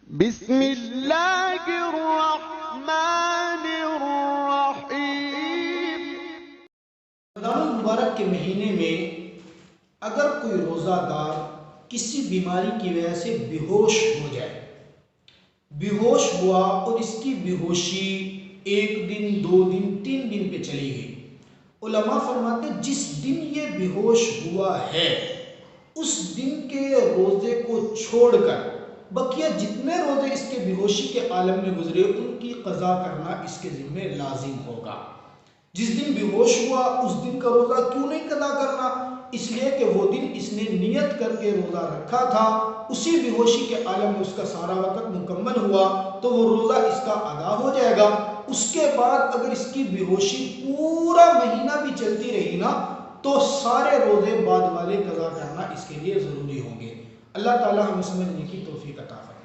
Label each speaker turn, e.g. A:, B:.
A: بسم اللہ الرحمن الرحیم۔
B: رمضان المبارک کے مہینے میں اگر کوئی روزہ دار کسی بیماری کی وجہ سے بے ہوش ہو جائے، بے ہوش ہوا اور اس کی بے ہوشی 1 دن 2 دن 3 دن پہ چلی گئی، علماء فرماتے جس دن یہ بے ہوش ہوا ہے اس دن کے روزے کو چھوڑ کر بقیہ جتنے روزے اس کے بے ہوشی کے عالم میں گزرے ان کی قضا کرنا اس کے ذمہ لازم ہوگا۔ جس دن بے ہوش ہوا اس دن کا روزہ کیوں نہیں قضا کرنا؟ اس لیے کہ وہ دن اس نے نیت کر کے روزہ رکھا تھا، اسی بے ہوشی کے عالم میں اس کا سارا وقت مکمل ہوا تو وہ روزہ اس کا ادا ہو جائے گا۔ اس کے بعد اگر اس کی بے ہوشی پورا مہینہ بھی چلتی رہی نا تو سارے روزے بعد والے قضا کرنا اس کے لیے ضروری ہوں گے۔ اللہ تعالی ہمیں سمجھنے کی توفیق عطا فرمائے۔